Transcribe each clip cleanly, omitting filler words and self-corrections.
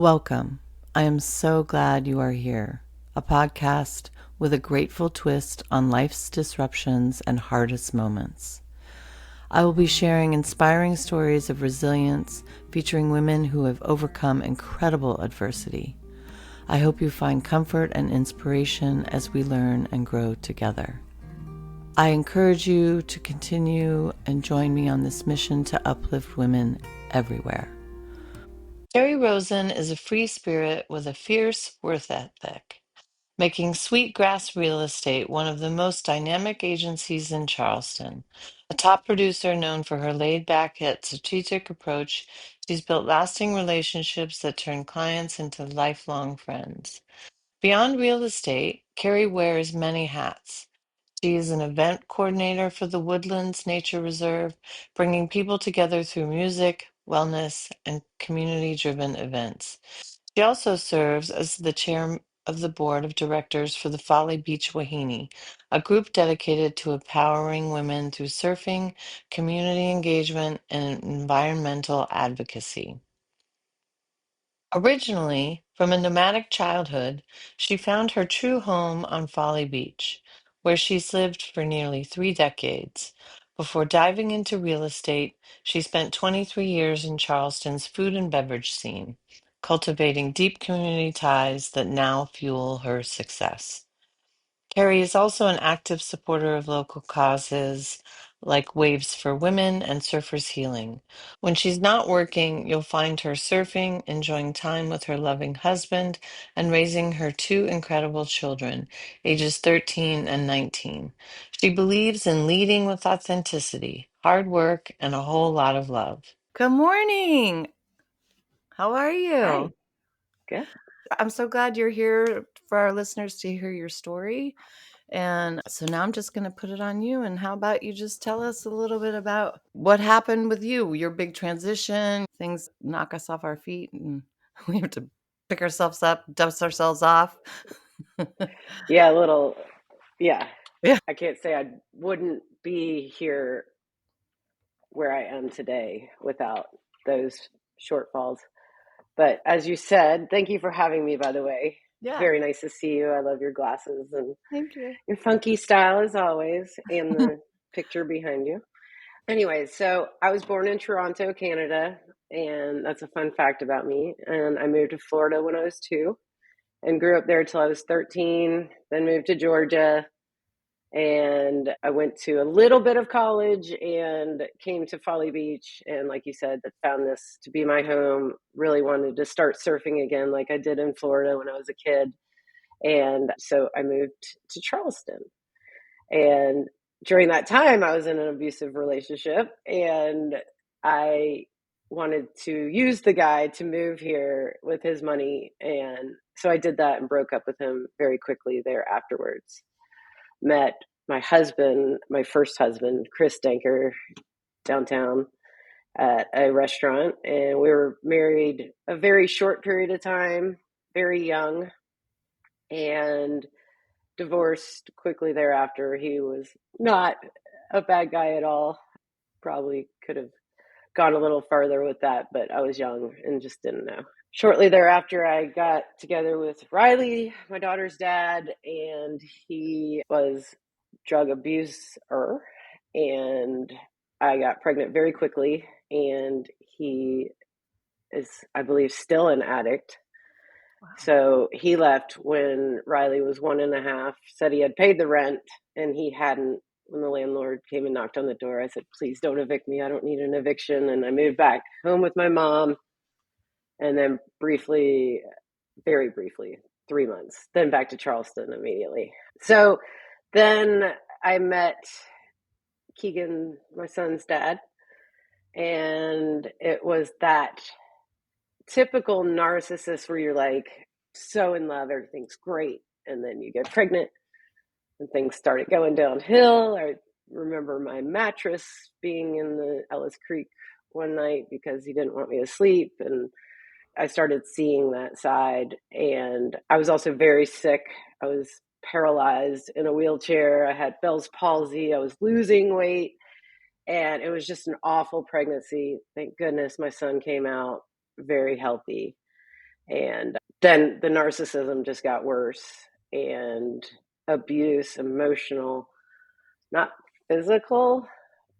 Welcome. I am so glad you are here. A podcast with a grateful twist on life's disruptions and hardest moments. I will be sharing inspiring stories of resilience featuring women who have overcome incredible adversity. I hope you find comfort and inspiration as we learn and grow together. I encourage you to continue and join me on this mission to uplift women everywhere. Carrie Rosen is a free spirit with a fierce worth ethic, making Sweetgrass Real Estate one of the most dynamic agencies in Charleston. A top producer known for her laid-back yet strategic approach, she's built lasting relationships that turn clients into lifelong friends. Beyond real estate, Carrie wears many hats. She is an event coordinator for the Woodlands Nature Reserve, bringing people together through music, wellness, and community-driven events. She also serves as the chair of the board of directors for the Folly Beach Wahine, a group dedicated to empowering women through surfing, community engagement, and environmental advocacy. Originally from a nomadic childhood, she found her true home on Folly Beach, where she's lived for nearly 3 decades. Before diving into real estate, she spent 23 years in Charleston's food and beverage scene, cultivating deep community ties that now fuel her success. Carrie is also an active supporter of local causes like Waves for Women and Surfers Healing. When she's not working, you'll find her surfing, enjoying time with her loving husband, and raising her two incredible children, ages 13 and 19. She believes in leading with authenticity, hard work, and a whole lot of love. Good morning. How are Hi. you? Good. I'm so glad you're here for our listeners to hear your story. And so now I'm just going to put it on you. And how about you just tell us a little bit about what happened with you, your big transition, things knock us off our feet and we have to pick ourselves up, dust ourselves off. Yeah, a little, yeah. Yeah. I can't say I wouldn't be here where I am today without those shortfalls. But as you said, thank you for having me, by the way. Yeah. Very nice to see you. I love your glasses and Thank you. your funky style as always, and the picture behind you. Anyway, so I was born in Toronto, Canada, and that's a fun fact about me. And I moved to Florida when I was 2 and grew up there till I was 13, then moved to Georgia. And I went to a little bit of college and came to Folly Beach. And like you said, that found this to be my home. Really wanted to start surfing again, like I did in Florida when I was a kid. And so I moved to Charleston. And during that time, I was in an abusive relationship and I wanted to use the guy to move here with his money. And so I did that and broke up with him very quickly there afterwards. Met my husband, my first husband, Chris Denker, downtown at a restaurant. And we were married a very short period of time, very young, and divorced quickly thereafter. He was not a bad guy at all. Probably could have gone a little farther with that, but I was young and just didn't know. Shortly thereafter, I got together with Riley, my daughter's dad, and he was drug abuser, and I got pregnant very quickly, and he is, I believe, still an addict. Wow. So he left when Riley was 1.5, said he had paid the rent, and he hadn't. When the landlord came and knocked on the door, I said, please don't evict me. I don't need an eviction. And I moved back home with my mom. And then briefly, very briefly, 3 months, then back to Charleston immediately. So then I met Keegan, my son's dad. And it was that typical narcissist where you're like so in love, everything's great. And then you get pregnant and things started going downhill. I remember my mattress being in the Ellis Creek one night because he didn't want me to sleep. And I started seeing that side. And I was also very sick. I was paralyzed in a wheelchair. I had Bell's palsy. I was losing weight. And it was just an awful pregnancy. Thank goodness my son came out very healthy. And then the narcissism just got worse, and abuse, emotional, not physical,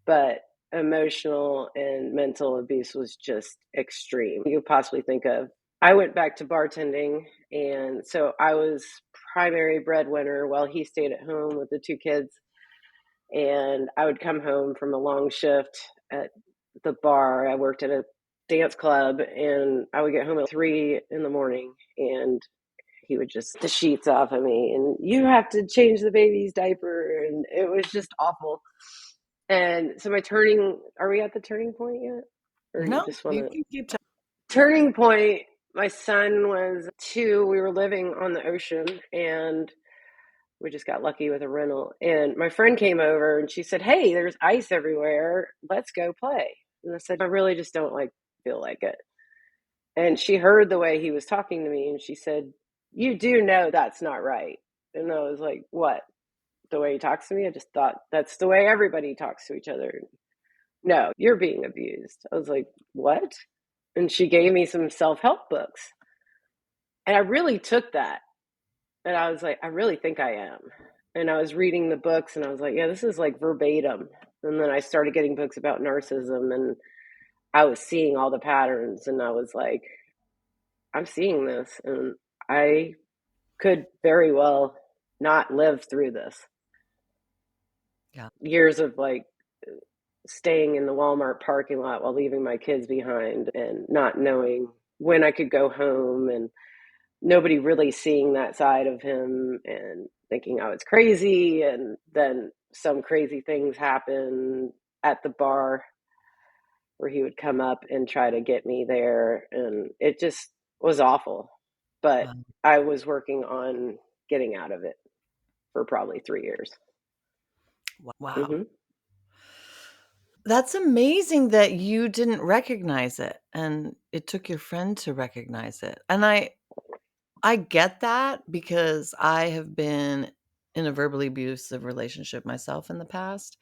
but emotional and mental abuse was just extreme. You possibly think of. I went back to bartending, and so I was primary breadwinner while he stayed at home with the two kids. And I would come home from a long shift at the bar. I worked at a dance club, and I would get home at 3 in the morning, and he would just the sheets off of me, and you have to change the baby's diaper, and it was just awful. And so my turning, are we at the turning point yet? Or you No, just want you to can keep talking. turning point? My son was 2. We were living on the ocean, and we just got lucky with a rental. And my friend came over, and she said, "Hey, there's ice everywhere. Let's go play." And I said, "I really just don't feel like it." And she heard the way he was talking to me, and she said, "You do know that's not right." And I was like, "What? The way he talks to me?" I just thought that's the way everybody talks to each other. "No, you're being abused." I was like, "What?" And she gave me some self-help books. And I really took that. And I was like, I really think I am. And I was reading the books, and I was like, yeah, this is like verbatim. And then I started getting books about narcissism, and I was seeing all the patterns, and I was like, I'm seeing this, and I could very well not live through this. Yeah. Years of staying in the Walmart parking lot while leaving my kids behind and not knowing when I could go home, and nobody really seeing that side of him, and thinking I was crazy. And then some crazy things happen at the bar where he would come up and try to get me there. And it just was awful. But Wow. I was working on getting out of it for probably 3 years. Wow. Hmm. That's amazing that you didn't recognize it and it took your friend to recognize it. And I get that because I have been in a verbally abusive relationship myself in the past.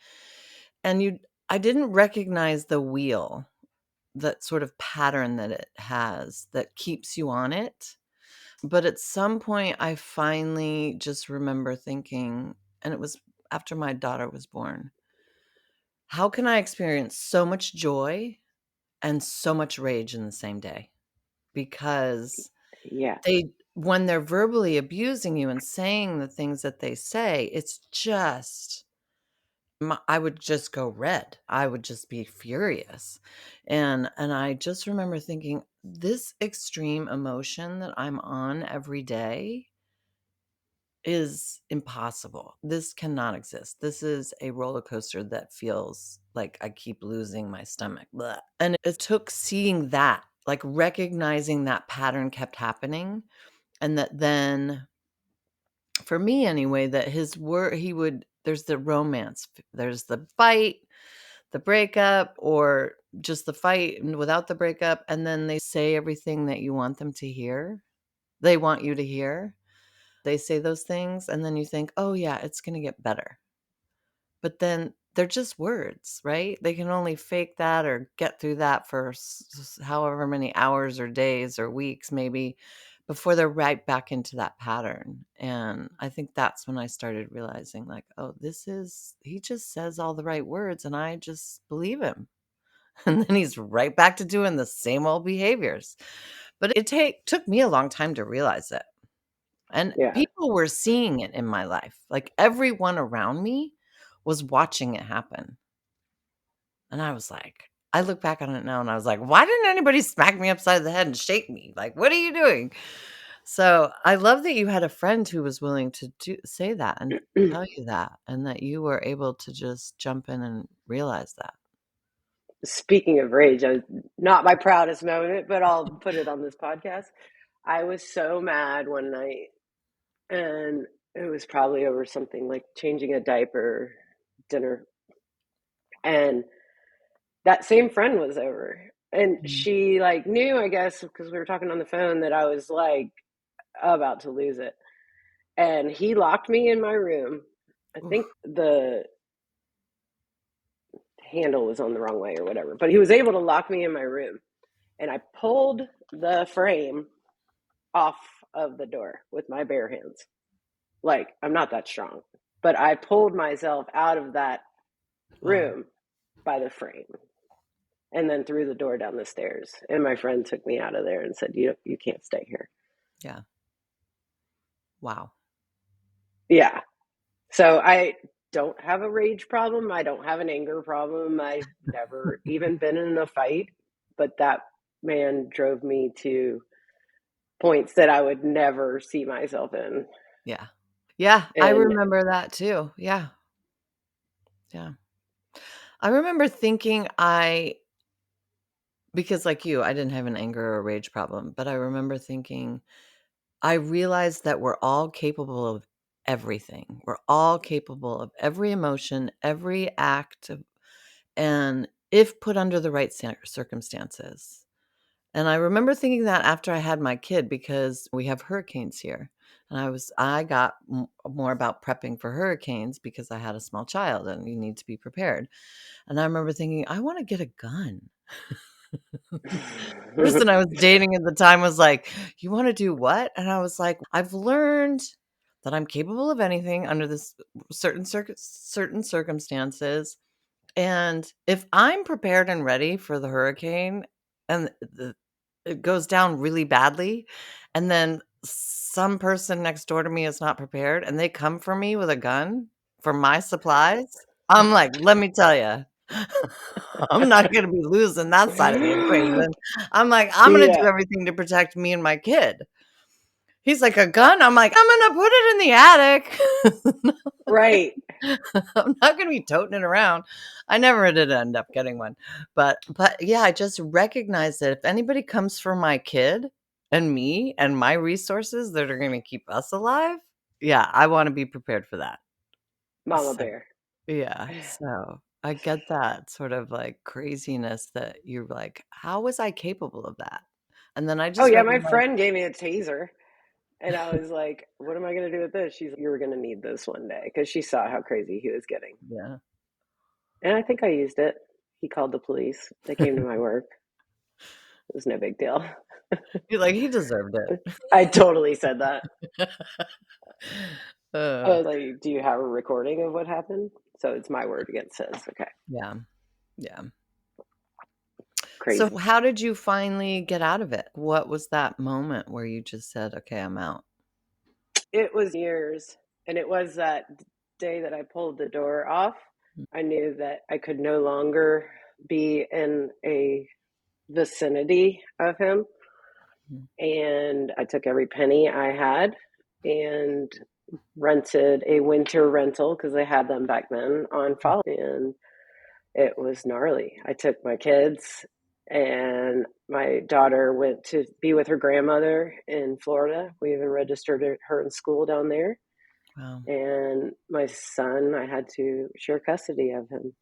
And I didn't recognize the wheel, that sort of pattern that it has that keeps you on it. But at some point I finally just remember thinking, and it was after my daughter was born, how can I experience so much joy and so much rage in the same day? Because Yeah. when they're verbally abusing you and saying the things that they say, it's just I would just go red. I would just be furious. And I just remember thinking, this extreme emotion that I'm on every day is impossible. This cannot exist. This is a roller coaster that feels like I keep losing my stomach. Bleh. And it took seeing that, like recognizing that pattern kept happening. And that then, for me anyway, that his word, there's the romance, there's the fight, the breakup, or just the fight without the breakup. And then they say everything that you want them to hear. They want you to hear. They say those things, and then you think, "Oh, yeah, it's gonna get better." But then they're just words, right? They can only fake that or get through that for however many hours or days or weeks, maybe, before they're right back into that pattern. And I think that's when I started realizing, like, oh, he just says all the right words, and I just believe him. And then he's right back to doing the same old behaviors. But took me a long time to realize it. And Yeah. people were seeing it in my life. Like, everyone around me was watching it happen. And I look back on it now and I was like, why didn't anybody smack me upside the head and shake me? Like, what are you doing? So I love that you had a friend who was willing to say that and tell you that, and that you were able to just jump in and realize that. Speaking of rage, not my proudest moment, but I'll put it on this podcast. I was so mad one night, and it was probably over something like changing a diaper, dinner. And that same friend was over, and Mm. she knew, I guess, because we were talking on the phone, that I was about to lose it. And he locked me in my room. I think Oof. the handle was on the wrong way or whatever, but he was able to lock me in my room. And I pulled the frame off of the door with my bare hands. Like, I'm not that strong, but I pulled myself out of that Wow. room by the frame and then threw the door down the stairs. And my friend took me out of there and said, you can't stay here. Yeah. Wow. Yeah. So I don't have a rage problem. I don't have an anger problem. I've never even been in a fight, but that man drove me to points that I would never see myself in. Yeah. Yeah, I And remember that too. Yeah. Yeah. I remember thinking because like you, I didn't have an anger or rage problem, but I remember thinking, I realized that we're all capable of everything. We're all capable of every emotion, every act, and if put under the right circumstances. And I remember thinking that after I had my kid because we have hurricanes here. And I got more about prepping for hurricanes because I had a small child and you need to be prepared. And I remember thinking, I want to get a gun. Person I was dating at the time was like, "You wanna do what?" And I was like, "I've learned that I'm capable of anything under this certain circumstances, and if I'm prepared and ready for the hurricane and it goes down really badly, and then some person next door to me is not prepared and they come for me with a gun for my supplies, I'm like, let me tell you, I'm not gonna be losing that side of the equation. I'm like, I'm gonna do yeah, everything to protect me and my kid. He's like, "A gun?" I'm like, "I'm gonna put it in the attic." right. I'm not gonna be toting it around. I never did end up getting one. But yeah, I just recognized that if anybody comes for my kid and me and my resources that are gonna keep us alive, yeah, I wanna be prepared for that. Mama So bear. yeah, so I get that sort of, like, craziness that you're like, "How was I capable of that?" And then I Oh, just yeah, my recognized friend gave me a taser. And I was like, what am I going to do with this? She's like, you're going to need this one day because she saw how crazy he was getting. yeah. And I think I used it. He called the police. They came to my work. It was no big deal. You're like, "He deserved I totally said that. it." I Uh, was like, do you have a recording of what happened? So it's my word against his. Okay. yeah, yeah. So Crazy. how did you finally get out of it? What was that moment where you just said, "Okay, I'm out?" It was years. And it was that day that I pulled the door off. I knew that I could no longer be in a vicinity of him. Mhm. And I took every penny I had and rented a winter rental because they had them back then on fall. And it was gnarly. I took my kids and my daughter went to be with her grandmother in Florida. We even registered her in school down there. Wow. And my son, I had to share custody of him.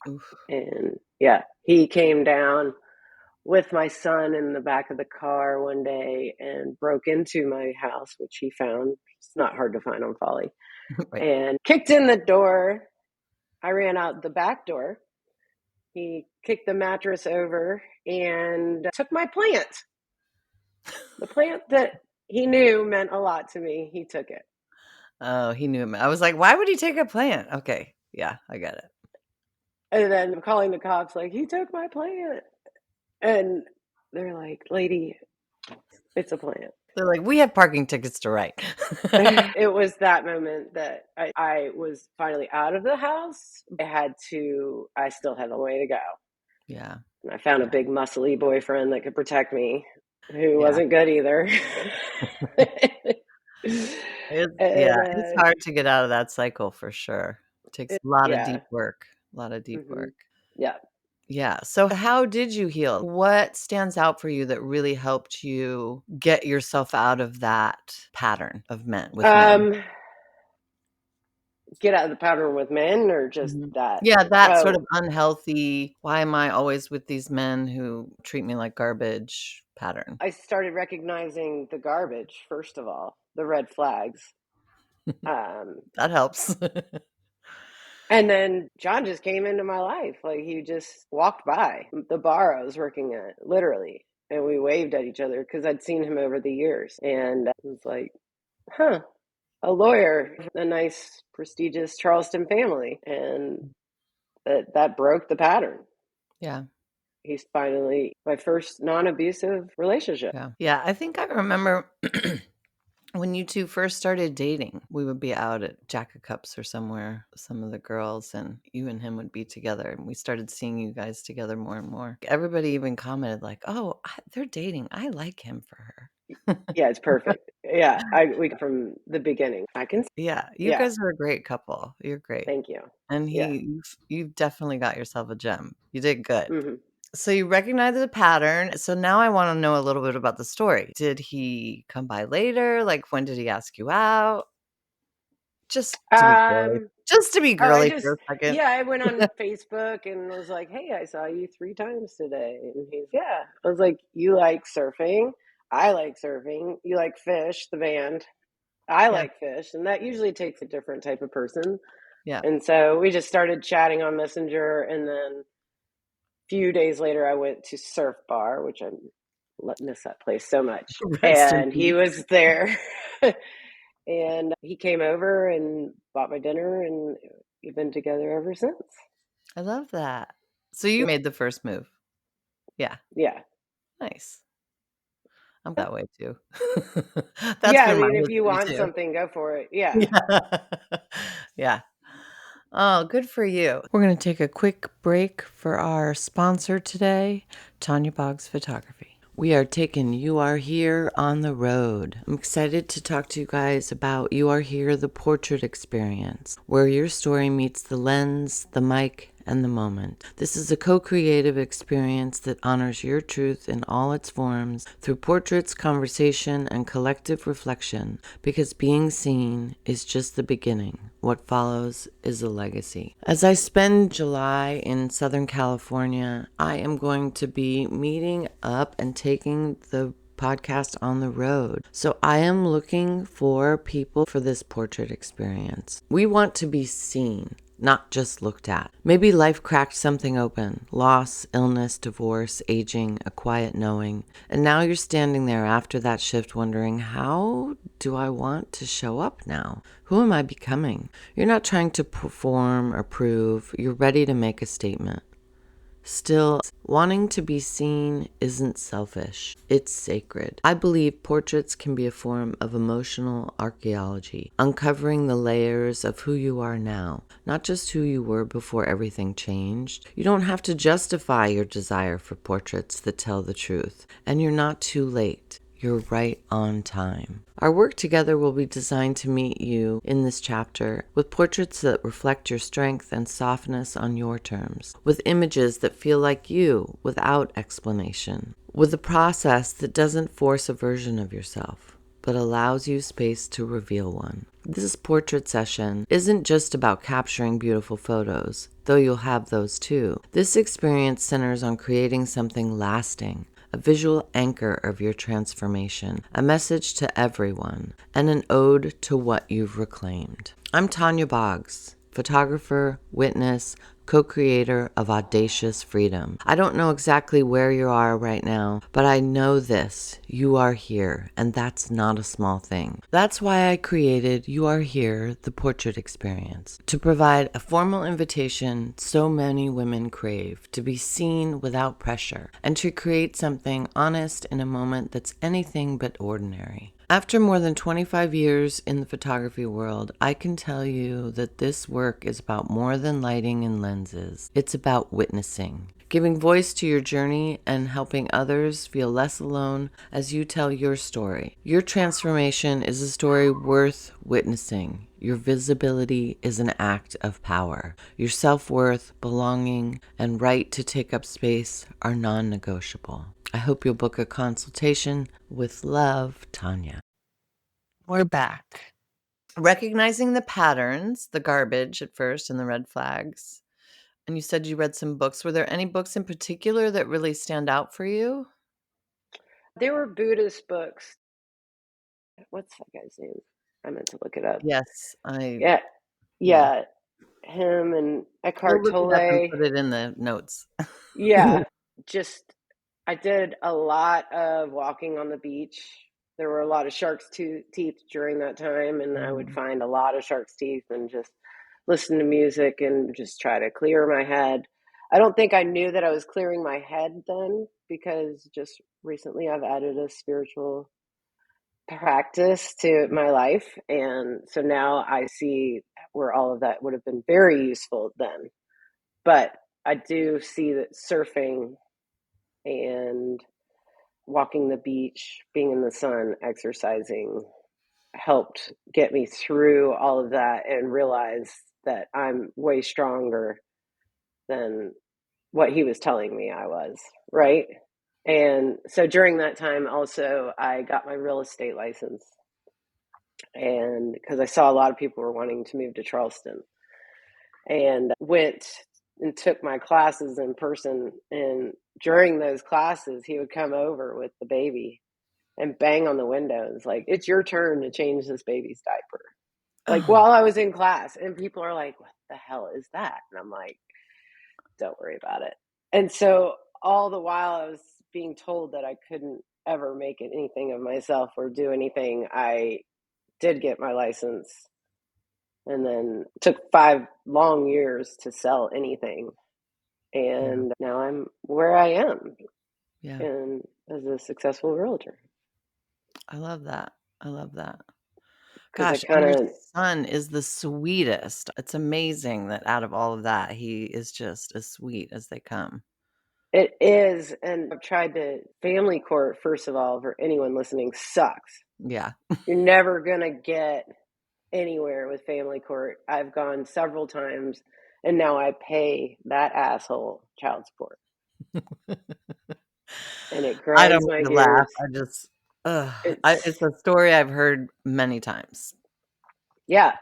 Oof. And yeah, he came down with my son in the back of the car one day and broke into my house, which he found. It's not hard to find on Folly, Right. and kicked in the door. I ran out the back door. He kicked the mattress over and took my plant. The plant that he knew meant a lot to me. He took it. Oh, he knew him. I was like, "Why would he take a plant?" Okay. Yeah, I get it. And then I'm calling the cops, like, he took my plant. And they're like, lady, it's a plant. They're like, "We have parking tickets to write." It was that moment that I was finally out of the house. I still had a way to go. Yeah. And I found a Yeah. big muscly boyfriend that could protect me, who Yeah. wasn't good either. And It's hard to get out of that cycle for sure. It takes a lot of yeah. deep work, a lot of deep Hmm. work. Yeah. Yeah, so how did you heal? What stands out for you that really helped you get yourself out of that pattern of men with men? Um, get out of the pattern with men or just Mhm. that? Yeah, that sort Oh, of unhealthy, "Why am I always with these men who treat me like garbage?" pattern. I started recognizing the garbage, first of all, the red flags. Um, That helps. And then John just came into my life. Like he just walked by the bar I was working at, literally. and we waved at each other because I'd seen him over the years. And I was like, huh, a lawyer, a nice, prestigious Charleston family. And that broke the pattern. Yeah. He's finally my first non-abusive relationship. Yeah. Yeah. I think I remember when you two first started dating, we would be out at Jack of Cups or somewhere, some of the girls, and you and him would be together. And we started seeing you guys together more and more. Everybody even commented, like, oh, they're dating. I like him for her. Yeah, it's perfect. Yeah, we from the beginning. I can. Yeah. You Yeah, guys are a great couple. You're great. thank you. And Yeah. you've definitely got yourself a gem. You did good. Hmm. So you recognize the pattern. So now I want to know a little bit about the story. Did he come by later? Like, when did he ask you out? Just to be girly. Um. Just to be Oh, I girly for just, a second. yeah, I went on Facebook and was like, "Hey, I saw you 3 times today." And he's, yeah. I was like, "You like surfing? I like surfing. You like Fish, the band? I Yeah. like Fish." And that usually takes a different type of person. Yeah. And so we just started chatting on Messenger, and then few days later, I went to Surf Bar, which I miss that place so much. Rest in And he peace. was there. And he came over and bought my dinner, and we've been together ever since. I love that. So you made the first move. Yeah. Yeah. Nice. I'm that way too. That's Yeah. I been my mean, if you history want too. something, go for it. Yeah. Yeah. Yeah. Oh, good for you. We're going to take a quick break for our sponsor today, Tanya Boggs Photography. We are taking You Are Here on the road. I'm excited to talk to you guys about You Are Here, the portrait experience, where your story meets the lens, the mic, and the moment. This is a co-creative experience that honors your truth in all its forms through portraits, conversation, and collective reflection, because being seen is just the beginning. What follows is a legacy. As I spend July in Southern California, I am going to be meeting up and taking the podcast on the road. So I am looking for people for this portrait experience. We want to be seen, not just looked at. Maybe life cracked something open. Loss, illness, divorce, aging, a quiet knowing. And now you're standing there after that shift wondering, how do I want to show up now? Who am I becoming? You're not trying to perform or prove. You're ready to make a statement. Still, wanting to be seen isn't selfish. It's sacred. I believe portraits can be a form of emotional archaeology, uncovering the layers of who you are now, not just who you were before everything changed. You don't have to justify your desire for portraits that tell the truth, and you're not too late. You're right on time. Our work together will be designed to meet you in this chapter with portraits that reflect your strength and softness on your terms, with images that feel like you without explanation, with a process that doesn't force a version of yourself, but allows you space to reveal one. This portrait session isn't just about capturing beautiful photos, though you'll have those too. This experience centers on creating something lasting, a visual anchor of your transformation, a message to everyone, and an ode to what you've reclaimed. I'm Tanya Boggs, photographer, witness, co-creator of Audacious Freedom. I don't know exactly where you are right now, but I know this: you are here, and that's not a small thing. That's why I created You Are Here, the portrait experience, to provide a formal invitation so many women crave, to be seen without pressure, and to create something honest in a moment that's anything but ordinary. After more than 25 years in the photography world, I can tell you that this work is about more than lighting and lenses. It's about witnessing, giving voice to your journey and helping others feel less alone as you tell your story. Your transformation is a story worth witnessing. Your visibility is an act of power. Your self-worth, belonging, and right to take up space are non-negotiable. I hope you'll book a consultation. With love, Tanya. We're back. Recognizing the patterns, the garbage at first and the red flags. And you said you read some books. Were there any books in particular that really stand out for you? They were Buddhist books. What's that guy's name? I meant to look it up. Yes, Yeah. yeah. Yeah. Him and We'll Eckhart look it up and Tolle. put it in the notes. Yeah. Just, I did a lot of walking on the beach. There were a lot of shark's teeth during that time, and I would find a lot of shark's teeth and just listen to music and just try to clear my head. I don't think I knew that I was clearing my head then, because just recently I've added a spiritual practice to my life. And so now I see where all of that would have been very useful then. But I do see that surfing and walking the beach, being in the sun, exercising helped get me through all of that and realize that I'm way stronger than what he was telling me I was, right? And so during that time, also, I got my real estate license. And because I saw a lot of people were wanting to move to Charleston, and went and took my classes in person. And during those classes, he would come over with the baby and bang on the windows like, it's your turn to change this baby's diaper. Like, Oh, while I was in class, and people are like, what the hell is that? And I'm like, don't worry about it. And so all the while I was being told that I couldn't ever make anything of myself or do anything, I did get my license, and then took 5 long years to sell anything. yeah, And now I'm where I am, yeah. and as a successful realtor, I love that. I love that. because I Gosh, and kind your of, son is the sweetest. It's amazing that out of all of that, he is just as sweet as they come. it is. And I've tried to, family court, first of all, for anyone listening, sucks. Yeah. You're never going to get anywhere with family court. I've gone several times, and now I pay that asshole child support, and it I don't grinds my mean to laugh. gears. I just, ugh, it's It's, a story I've heard many times. yeah, Yeah.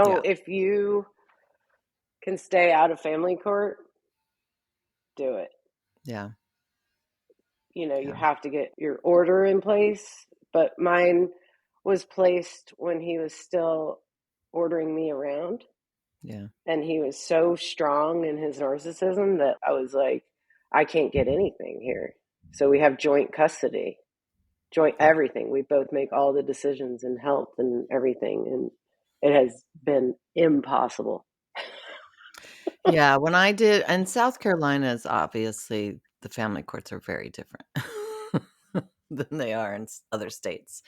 don't, if you can stay out of family court, do it. Yeah. You Yeah. have to get your order in place. But mine was placed when he was still ordering me around. Yeah. And he was so strong in his narcissism that I was like, I can't get anything here. So we have joint custody, joint Yeah. everything. We both make all the decisions and health and everything. And it has been impossible. Yeah, when I did and South Carolina is obviously the family courts are very different than they are in other states.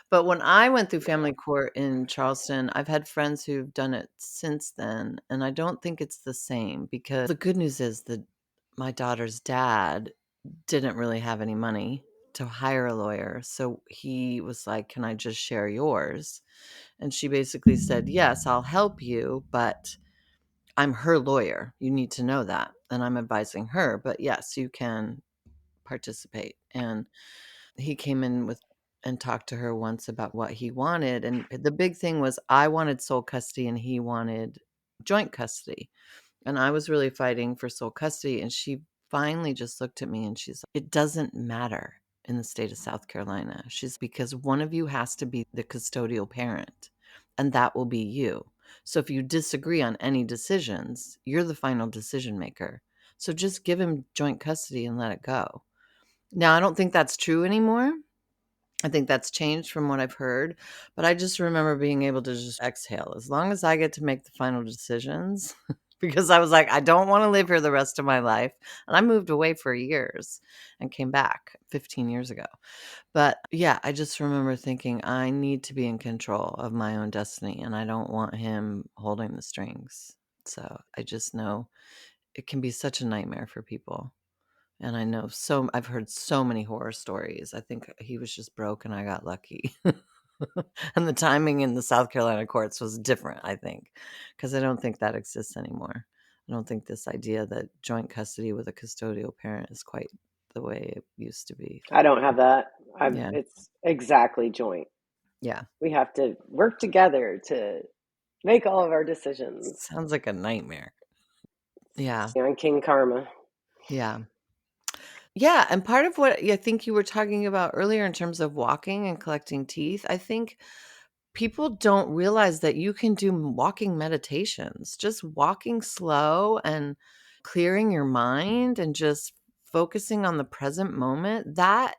But when I went through Yeah. family court in Charleston, I've had friends who've done it since then, and I don't think it's the same because the good news is that my daughter's dad didn't really have any money to hire a lawyer. So he was like, "Can I just share yours?" And she basically said, "Yes, I'll help you, but I'm her lawyer. You need to know that. And I'm advising her, but yes, you can participate." And he came in with and talked to her once about what he wanted. And the big thing was I wanted sole custody and he wanted joint custody. And I was really fighting for sole custody. And she finally just looked at me and she's like, it doesn't matter in the state of South Carolina. She's because one of you has to be the custodial parent, and that will be you. So if you disagree on any decisions, you're the final decision maker. So just give him joint custody and let it go. Now, I don't think that's true anymore. I think that's changed from what I've heard, but I just remember being able to just exhale as long as I get to make the final decisions because I was like, I don't want to live here the rest of my life. And I moved away for years and came back 15 years ago. But yeah, I just remember thinking I need to be in control of my own destiny and I don't want him holding the strings. So I just know it can be such a nightmare for people. And I know I've heard so many horror stories. I think he was just broke and I got lucky. And the timing in the South Carolina courts was different, I think, because I don't think that exists anymore. I don't think this idea that joint custody with a custodial parent is quite the way it used to be. I don't have that. Yeah. It's exactly joint. Yeah. We have to work together to make all of our decisions. Sounds like a nightmare. Yeah. On King Karma. Yeah. Yeah, and part of what I think you were talking about earlier in terms of walking and collecting teeth, I think people don't realize that you can do walking meditations, just walking slow and clearing your mind and just focusing on the present moment, that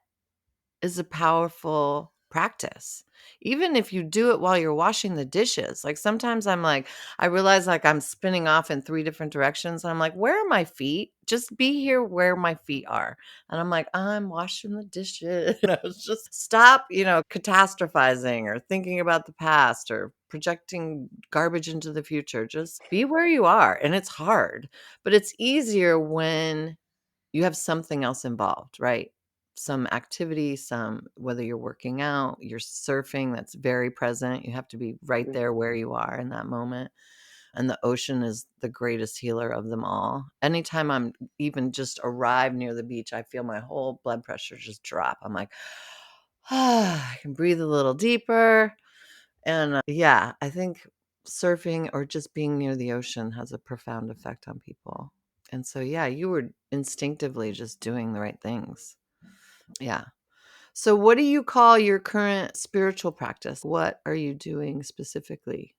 is a powerful practice. Even if you do it while you're washing the dishes. Like sometimes I'm like, I realize like I'm spinning off in 3 different directions. And I'm like, where are my feet? Just be here where my feet are. And I'm like, I'm washing the dishes. It's just stop, catastrophizing or thinking about the past or projecting garbage into the future. Just be where you are. And it's hard, but it's easier when you have something else involved, right? Some activity, whether you're working out, you're surfing, that's very present. You have to be right there where you are in that moment. And the ocean is the greatest healer of them all. Anytime I'm even just arrived near the beach, I feel my whole blood pressure just drop. I'm like, I can breathe a little deeper. And yeah, I think surfing or just being near the ocean has a profound effect on people. And so, yeah, you were instinctively just doing the right things. Yeah. So, what do you call your current spiritual practice? What are you doing specifically?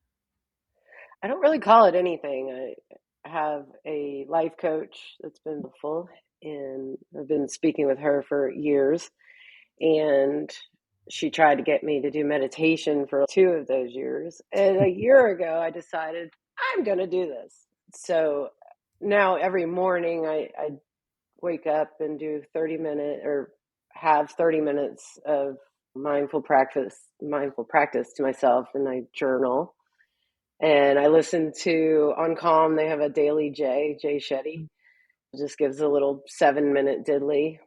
I don't really call it anything. I have a life coach that's been helpful, and I've been speaking with her for years. And she tried to get me to do meditation for 2 of those years. And a year ago, I decided I'm going to do this. So now every morning, I wake up and do 30 minute or have 30 minutes of mindful practice to myself, and I journal. And I listen to on Calm, they have a daily Jay Shetty. It just gives a little 7 minute diddly.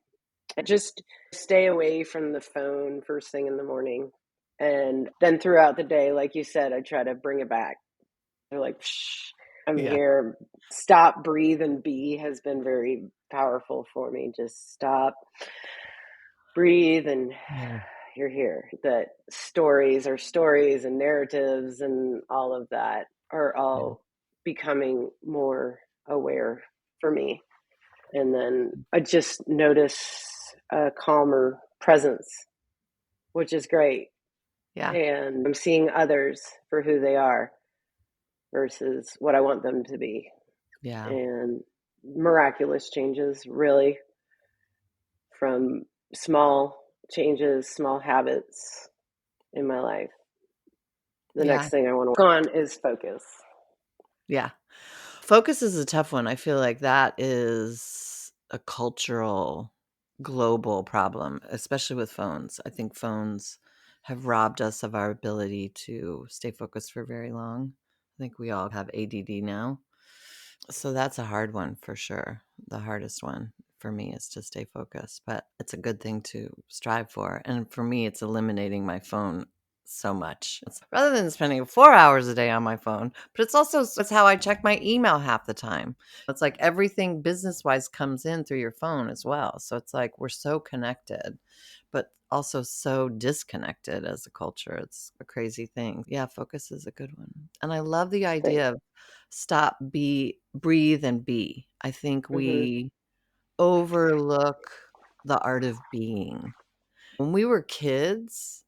I just stay away from the phone first thing in the morning. And then throughout the day, like you said, I try to bring it back. They're like, shh, I'm Yeah. here. Stop, breathe, and be has been very powerful for me. Just stop, breathe, and Yeah. you're here. That stories are stories and narratives and all of that are Yeah. all becoming more aware for me. And then I just notice a calmer presence, which is great. Yeah. And I'm seeing others for who they are versus what I want them to be. Yeah. And miraculous changes, really, from small changes, small habits in my life. The Yeah. next thing I want to work on is focus. Yeah. Focus is a tough one. I feel like that is a cultural, global problem, especially with phones. I think phones have robbed us of our ability to stay focused for very long. I think we all have ADD now. So that's a hard one for sure. The hardest one for me is to stay focused, but it's a good thing to strive for. And for me, it's eliminating my phone so much. It's rather than spending 4 hours a day on my phone, but it's how I check my email half the time. It's like everything business wise comes in through your phone as well. So it's like we're so connected, but also so disconnected as a culture. It's a crazy thing. Yeah, focus is a good one. And I love the Thanks. idea of stop, be, breathe, and be. I think Mm-hmm. we overlook the art of being. When we were kids,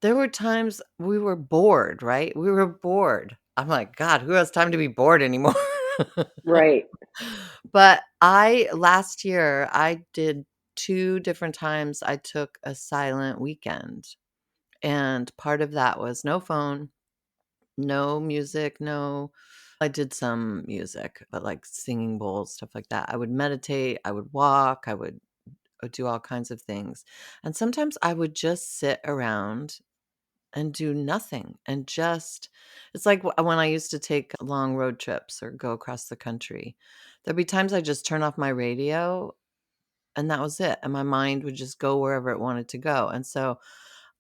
there were times we were bored, right? We were bored. I'm like, God, who has time to be bored anymore? Right. But last year, I did 2 different times I took a silent weekend. And part of that was no phone, no music, no I did some music, but like singing bowls, stuff like that. I would meditate, I would walk, I would do all kinds of things. And sometimes I would just sit around and do nothing and just it's like when I used to take long road trips or go across the country. There'd be times I just turn off my radio and that was it. And my mind would just go wherever it wanted to go. And so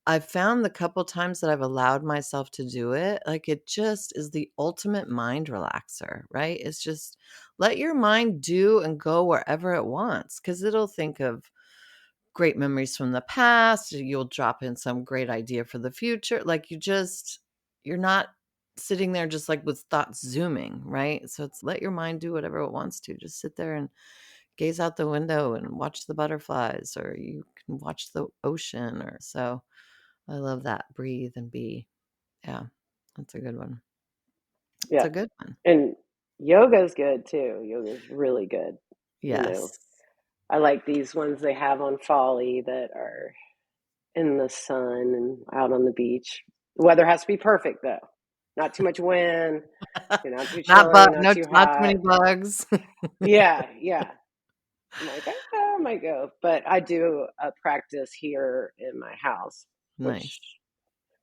I've found the couple times that I've allowed myself to do it, like it just is the ultimate mind relaxer, right? It's just let your mind do and go wherever it wants because it'll think of great memories from the past. You'll drop in some great idea for the future. Like you're not sitting there just like with thoughts zooming, right? So it's let your mind do whatever it wants to. Just sit there and gaze out the window and watch the butterflies, or you can watch the ocean, or so. I love that. Breathe and be. Yeah, that's a good one. It's Yeah. a good one. And yoga's good too. Yoga's really good, you know. Yes. I like these ones they have on Folly that are in the sun and out on the beach. The weather has to be perfect though. Not too much wind, not too Not chilly, not no, too not too hot. many bugs. Yeah, yeah. I'm like, I might go. But I do a practice here in my house, Nice. which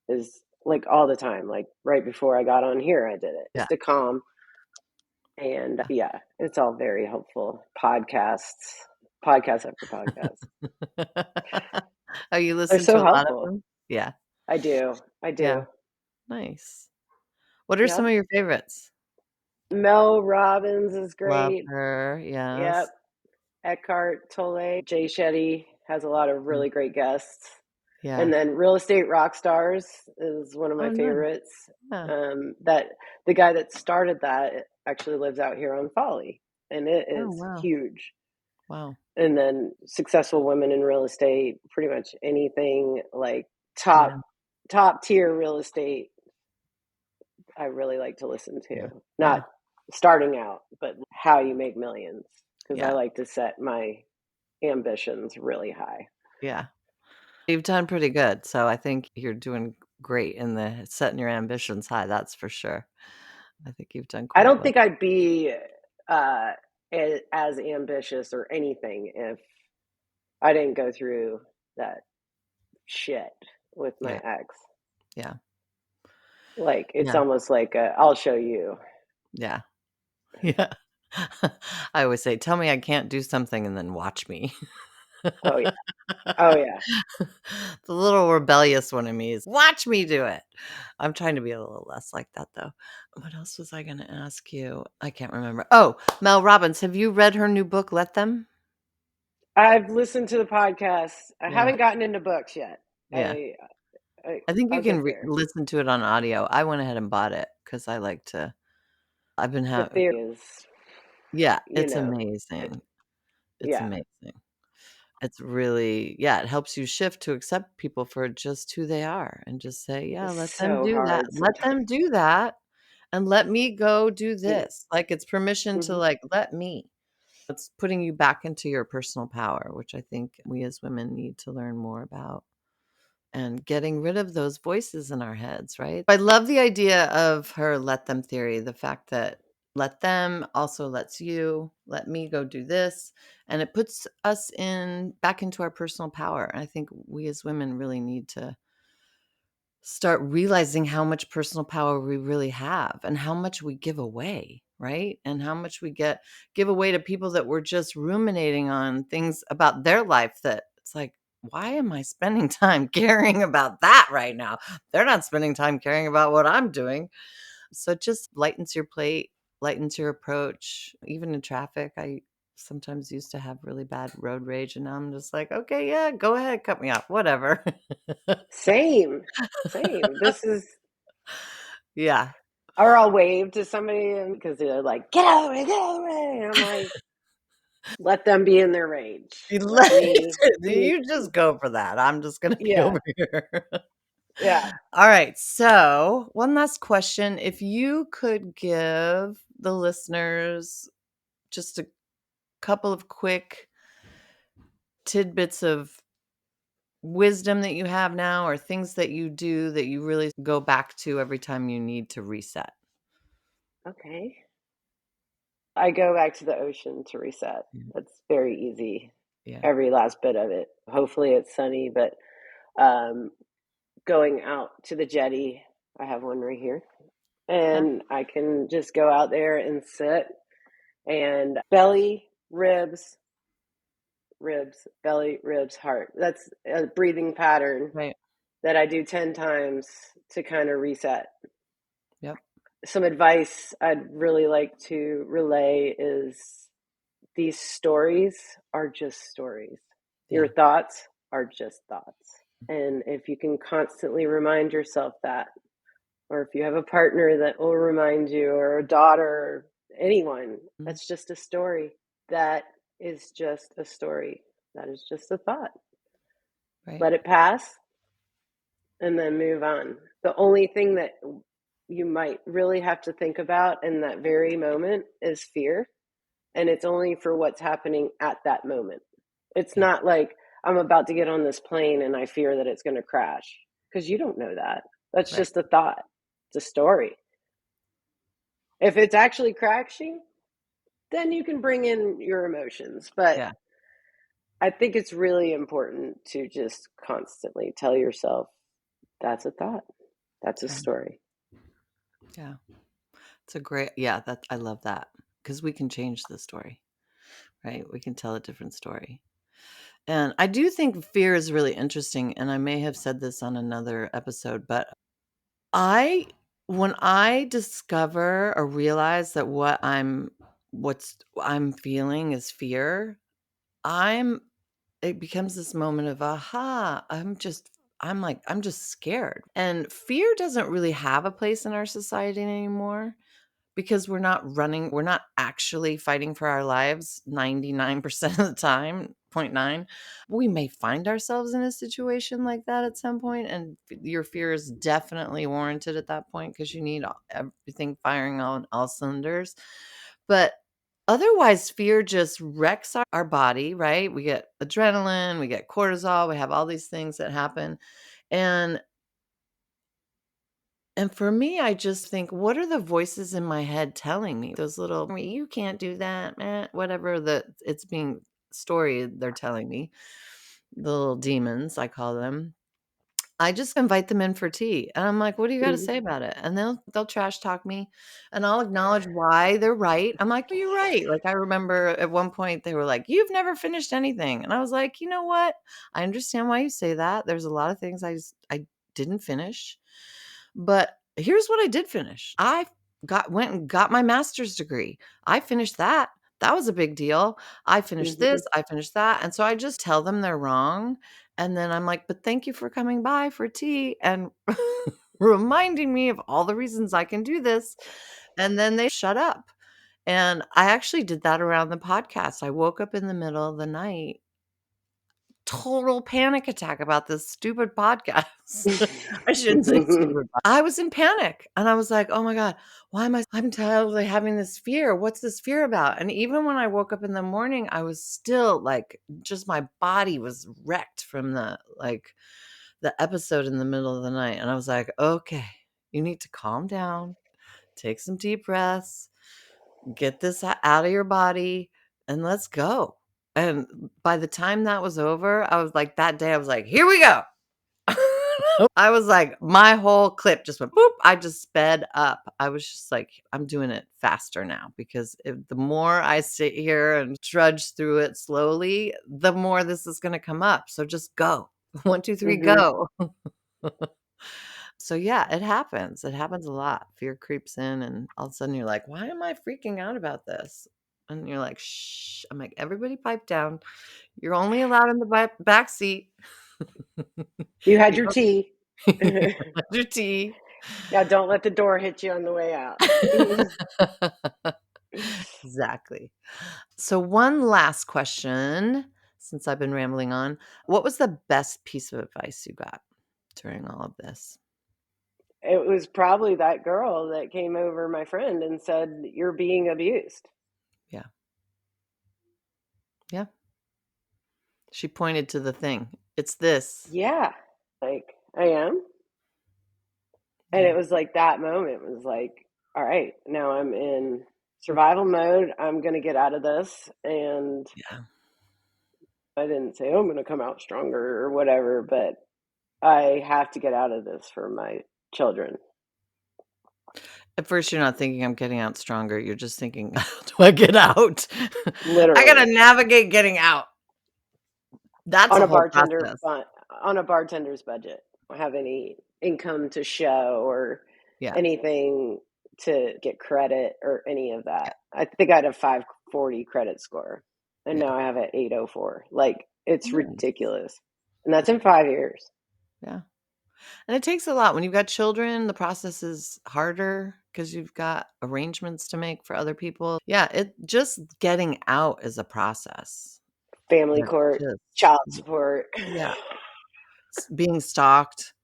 is like all the time. Like right before I got on here, I did it Yeah. just to calm. And yeah, it's all very helpful. Podcast after podcast. Oh, you They're listen to so a lot of helpful. them? Yeah. I do. I Yeah. do. Nice. What are some Yep. of your favorites? Mel Robbins is Love great. her. Yep. Yes. Eckhart Tolle. Jay Shetty has a lot of Mm. really great guests. Yeah. And then Real Estate Rock Stars is one of Oh, my nice. favorites. Yeah. That the guy that started that actually lives out here on Folly, and it Oh, is wow. huge. Wow. And then successful women in real estate, pretty much anything like Yeah. top tier real estate, I really like to listen Yeah. to. Yeah. Not starting out, but how you make millions, because I Yeah. like to set my ambitions really high. Yeah. You've done pretty good. So I think you're doing great in the setting your ambitions high. That's for sure. I think you've done I quite don't well. think I'd be uh, as ambitious or anything if I didn't go through that shit with my Yeah. ex. Yeah. Like, it's Yeah. almost like I'll show you. Yeah. Yeah. I always say, tell me I can't do something and then watch me. Oh, yeah. Oh, yeah. The little rebellious one in me is watch me do it. I'm trying to be a little less like that though. What else was I going to ask you? I can't remember. Oh, Mel Robbins, have you read her new book, Let Them? I've listened to the podcast. I Yeah. haven't gotten into books yet. Yeah. I I think you I'll can get there. listen to it on audio. I went ahead and bought it because I like to. I've been The having, theory is, yeah, you it's know, amazing. It's yeah, amazing. It's really, yeah, it helps you shift to accept people for just who they are and just say, yeah, it's let them so do that. hard Let sometimes. them do that and let me go do You know, this. Like it's permission to hmm like, let me. It's putting you back into your personal power, which I think we as women need to learn more about and getting rid of those voices in our heads, right? I love the idea of her let them theory, the fact that let them also lets you, let me go do this. And it puts us in back into our personal power. And I think we as women really need to start realizing how much personal power we really have and how much we give away, right? And how much we give away to people that we're just ruminating on things about their life that it's like, why am I spending time caring about that right now? They're not spending time caring about what I'm doing. So it just lightens your plate, lightens your approach. Even in traffic, I sometimes used to have really bad road rage and now I'm just like, okay, yeah, go ahead, cut me off, whatever. same, same. This is, Yeah. or I'll wave to somebody and because they're like, get out of the way. And I'm like, let them be in their rage. You Let let me be, you just go for that. I'm just gonna be yeah, over here. yeah. All right, so one last question. If you could give the listeners just a couple of quick tidbits of wisdom that you have now or things that you do that you really go back to every time you need to reset. Okay. I go back to the ocean to reset. Yeah. That's very easy. Yeah. Every last bit of it. Hopefully it's sunny, but um, going out to the jetty, I have one right here, Okay. and I can just go out there and sit and belly, ribs, ribs, belly, ribs, heart. That's a breathing pattern Right. that I do 10 times to kind of reset. Yep. Some advice I'd really like to relay is these stories are just stories. Your Yeah. thoughts are just thoughts. And if you can constantly remind yourself that, or if you have a partner that will remind you, or a daughter, or anyone, Mhm. that's just a story. That is just a story. That is just a thought. Right. Let it pass and then move on. The only thing that you might really have to think about in that very moment is fear. And it's only for what's happening at that moment. It's not like I'm about to get on this plane and I fear that it's going to crash, because you don't know that. That's Right. just a thought. It's a story. If it's actually crashing, then you can bring in your emotions. But Yeah. I think it's really important to just constantly tell yourself that's a thought, that's a Yeah. story. Yeah. It's a great, that I love that because we can change the story, right? We can tell a different story. And I do think fear is really interesting. And I may have said this on another episode, but I, when I discover or realize that what's I'm feeling is fear, I'm, it becomes this moment of, aha, I'm just scared. And fear doesn't really have a place in our society anymore because we're not actually fighting for our lives 99% of the time, point 0.9. We may find ourselves in a situation like that at some point, and your fear is definitely warranted at that point because you need everything firing on all cylinders. But otherwise, fear just wrecks our body, right? We get adrenaline, we get cortisol, we have all these things that happen. And for me, I just think, what are the voices in my head telling me? Those little, you can't do that, whatever it's being story they're telling me, the little demons, I call them. I just invite them in for tea. And I'm like, what do you got to Mhm. say about it? And they'll trash talk me and I'll acknowledge why they're right. I'm like, you're right. Like I remember at one point they were like, you've never finished anything. And I was like, you know what? I understand why you say that. There's a lot of things I didn't finish. But here's what I did finish. I went and got my master's degree. I finished that. That was a big deal. I finished this, Mhm. I finished that. And so I just tell them they're wrong. And then I'm like, but thank you for coming by for tea and reminding me of all the reasons I can do this. And then they shut up. And I actually did that around the podcast. I woke up in the middle of the night, total panic attack about this stupid podcast. I shouldn't say stupid. I was in panic and I was like, "Oh my God, I'm totally having this fear. What's this fear about?" And even when I woke up in the morning, I was still like, just my body was wrecked from the episode in the middle of the night. And I was like, "Okay, you need to calm down, take some deep breaths, get this out of your body, and let's go." And by the time that was over, I was like, that day, I was like, "Here we go." I was like, my whole clip just went boop. I just sped up. I was just like, I'm doing it faster now because the more I sit here and trudge through it slowly, the more this is going to come up. So just go. 1, 2, 3, Mhm. go. So yeah, it happens. It happens a lot. Fear creeps in, and all of a sudden you're like, why am I freaking out about this? And you're like, shh. I'm like, everybody pipe down. You're only allowed in the back seat. You had You your don't tea. have your tea. Yeah, don't let the door hit you on the way out. Exactly. So one last question, since I've been rambling on. What was the best piece of advice you got during all of this? It was probably that girl that came over my friend and said, "You're being abused." Yeah. Yeah. She pointed to the thing. It's this. Yeah. Like, I am. And Yeah. it was like that moment was like, all right, now I'm in survival mode. I'm going to get out of this. And Yeah. I didn't say, oh, I'm going to come out stronger or whatever, but I have to get out of this for my children. At first, you're not thinking I'm getting out stronger. You're just thinking, how do I get out? I got to Literally. navigate getting out. That's on a a whole bartender process. on a bartender's budget. I have any income to show or Yeah. anything to get credit or any of Yeah. that. I think I had a 540 credit score, and Yeah. now I have an 804. Like, it's Nice. ridiculous, and that's in 5 years. Yeah. And it takes a lot. When you've got children, the process is harder because you've got arrangements to make for other people. Yeah, it just getting out is a process. Family That court, just child support. yeah, being stalked,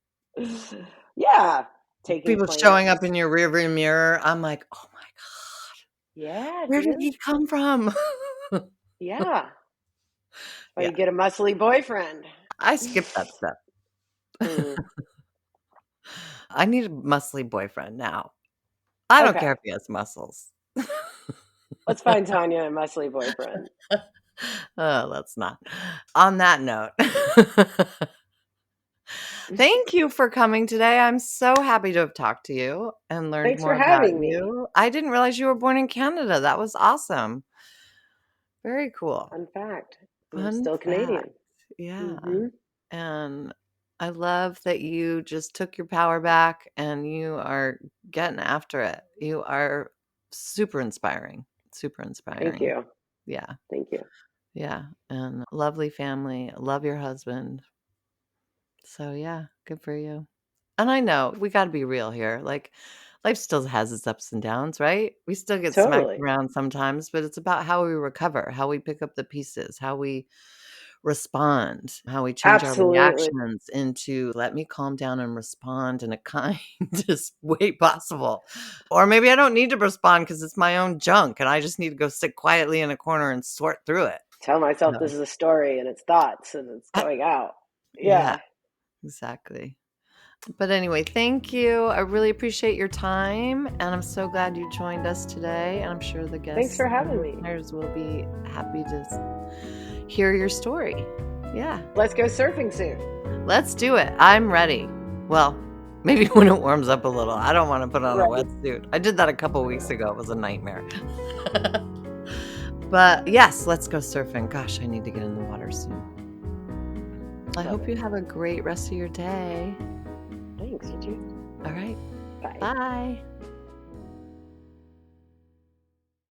Yeah, taking people showing up plants. in your rearview mirror. I'm like, "Oh my god, Yeah, where did dude. he come from?" Yeah. Or you get a muscly boyfriend. I skipped that step. Mm, I need a muscly boyfriend now. I don't care okay. if he has muscles. Let's find Tanya a muscly boyfriend. Oh, let's not. On that note, thank you for coming today. I'm so happy to have talked to you and learned Thanks for more about having me. you. I didn't realize you were born in Canada. That was awesome. Very cool. Fun fact. And I'm Fun still fact. Canadian. Yeah. Hmm. And I love that you just took your power back and you are getting after it. You are super inspiring. Super Thank inspiring. you. Yeah. Thank you. Yeah. And lovely family. Love your husband. So, yeah, good for you. And I know we got to be real here. Like, life still has its ups and downs, right? We still get smacked Totally. around sometimes, but it's about how we recover, how we pick up the pieces, how we respond, how we change our Absolutely. reactions into let me calm down and respond in a kindest way possible. Or maybe I don't need to respond because it's my own junk and I just need to go sit quietly in a corner and sort through it. Tell myself So, this is a story and it's thoughts and it's uh, going out. yeah, Yeah. exactly. But anyway, thank you. I really appreciate your time. And I'm so glad you joined us today. And I'm sure the Thanks guests for and having me. listeners will be happy to hear your story. Yeah. Let's go surfing soon. Let's do it. I'm ready. Well, maybe when it warms up a little. I don't want to put on a Right. wetsuit. I did that a couple weeks ago. It was a nightmare. But yes, let's go surfing. Gosh, I need to get in the water soon. I Love hope you it. have a great rest of your day. Thanks. You too. All right. Bye. Bye.